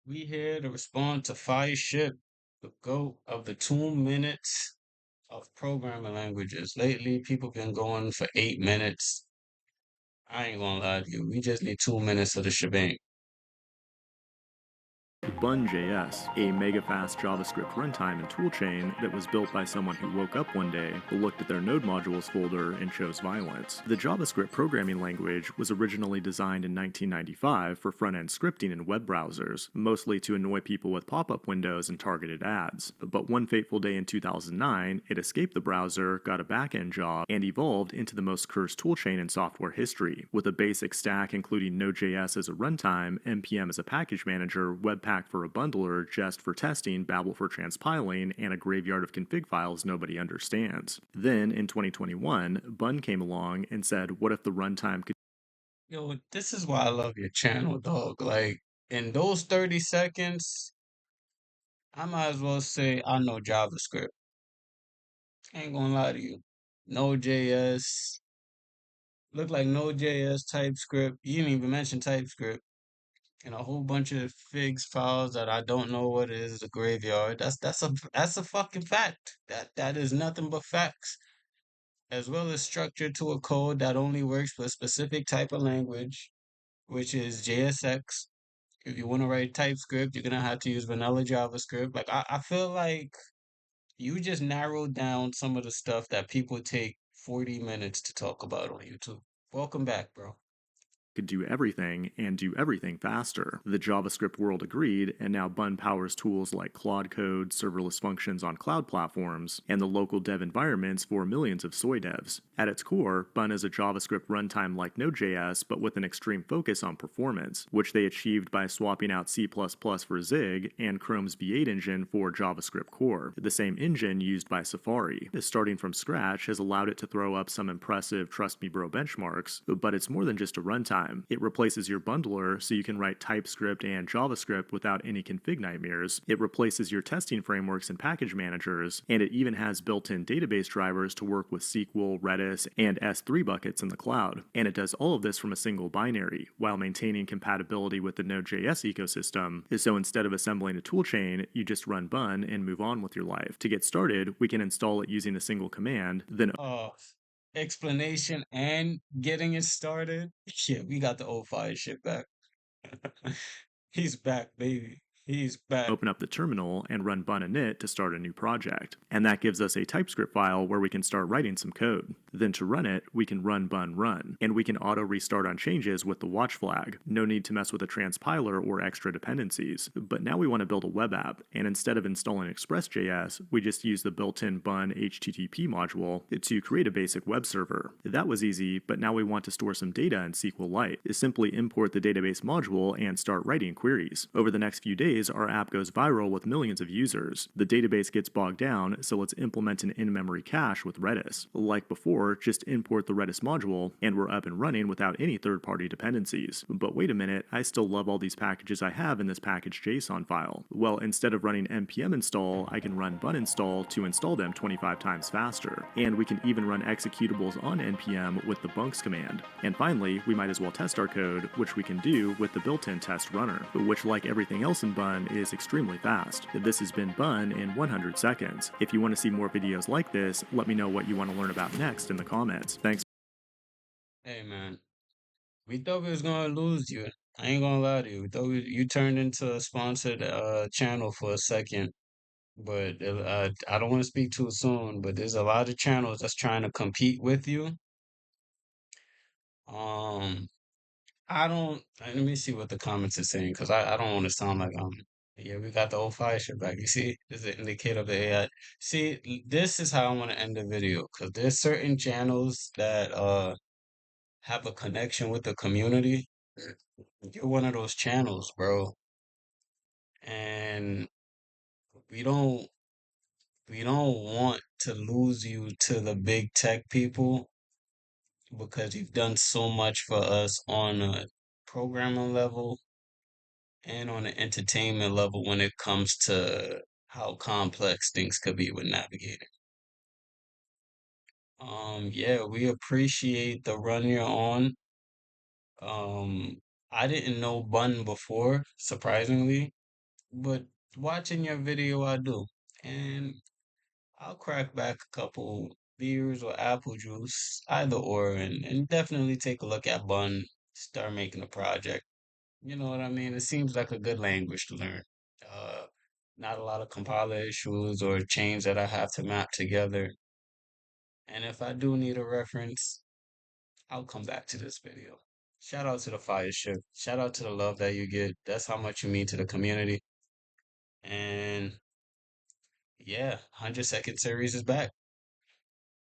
We here to respond to Fire Ship, the GOAT of the 2 minutes of programming languages. Lately, people been going for 8 minutes. I ain't gonna lie to you. We just need 2 minutes of the shebang. Bun.js, a mega-fast JavaScript runtime and toolchain that was built by someone who woke up one day, looked at their node modules folder, and chose violence. The JavaScript programming language was originally designed in 1995 for front-end scripting in web browsers, mostly to annoy people with pop-up windows and targeted ads. But one fateful day in 2009, it escaped the browser, got a back-end job, and evolved into the most cursed toolchain in software history, with a basic stack including Node.js as a runtime, npm as a package manager, Webpack for a bundler, Jest for testing, Babel for transpiling, and a graveyard of config files nobody understands. Then, in 2021, Bun came along and said, what if the runtime could Yo, this is why I love your channel, dog. Like, in those 30 seconds, I might as well say I know JavaScript. Ain't gonna lie to you. Node.js, look like Node.js, TypeScript. You didn't even mention TypeScript. And a whole bunch of figs files that I don't know what is the graveyard. That's a fucking fact. That is nothing but facts. As well as structure to a code that only works for a specific type of language, which is JSX. If you want to write TypeScript, you're gonna have to use vanilla JavaScript. Like I feel like you just narrowed down some of the stuff that people take 40 minutes to talk about on YouTube. Welcome back, bro. do everything and do everything faster. The JavaScript world agreed, and now Bun powers tools like Claude Code, serverless functions on cloud platforms, and the local dev environments for millions of soy devs. At its core, Bun is a JavaScript runtime like Node.js, but with an extreme focus on performance, which they achieved by swapping out C++ for Zig and Chrome's V8 engine for JavaScript Core, the same engine used by Safari. Starting from scratch has allowed it to throw up some impressive trust me bro benchmarks, but it's more than just a runtime. It replaces your bundler so you can write TypeScript and JavaScript without any config nightmares. It replaces your testing frameworks and package managers, and it even has built-in database drivers to work with SQL, Redis, and S3 buckets in the cloud. And it does all of this from a single binary, while maintaining compatibility with the Node.js ecosystem. So instead of assembling a toolchain, you just run Bun and move on with your life. To get started, we can install it using a single command, then Uh, Explanation and getting it started. Yeah, we got the old fire shit back. He's back, baby. He's back. open up the terminal and run bun init to start a new project. And that gives us a TypeScript file where we can start writing some code. Then to run it, we can run bun run, and we can auto restart on changes with the watch flag. No need to mess with a transpiler or extra dependencies. But now we want to build a web app, and instead of installing Express.js, we just use the built-in bun HTTP module to create a basic web server. That was easy, but now we want to store some data in SQLite. Simply import the database module and start writing queries. Over the next few days, our app goes viral with millions of users. The database gets bogged down, so let's implement an in-memory cache with Redis. Like before, just import the Redis module, and we're up and running without any third-party dependencies. But wait a minute, I still love all these packages I have in this package.json file. Well, instead of running npm install, I can run bun install to install them 25 times faster. And we can even run executables on npm with the bunks command. And finally, we might as well test our code, which we can do with the built-in test runner, which, like everything else in Bun, is extremely fast. This has been Bun in 100 seconds. If you want to see more videos like this, let me know what you want to learn about next in the comments. Thanks. Hey, man. We thought we was gonna lose you. I ain't gonna lie to you. We thought you turned into a sponsored channel for a second, but I don't want to speak too soon. But there's a lot of channels that's trying to compete with you. Um, I don't. Let me see what the comments are saying because I don't want to sound like I'm. Yeah, we got the old fire shit back. You see, this is an indicator of the AI. See, this is how I want to end the video because there's certain channels that have a connection with the community. You're one of those channels, bro. And we don't we don't want to lose you to the big tech people because you've done so much for us on a programming level and on an entertainment level when it comes to how complex things could be with navigating. Yeah, we appreciate the run you're on. Um, I didn't know Bun before, surprisingly. but watching your video, I do. And I'll crack back a couple beers or apple juice, either or, and definitely take a look at Bun, start making a project. You know what I mean? It seems like a good language to learn. Uh, Not a lot of compiler issues or chains that I have to map together. And if I do need a reference, I'll come back to this video. Shout out to the fire ship. Shout out to the love that you get. That's how much you mean to the community. And yeah, 100 second series is back.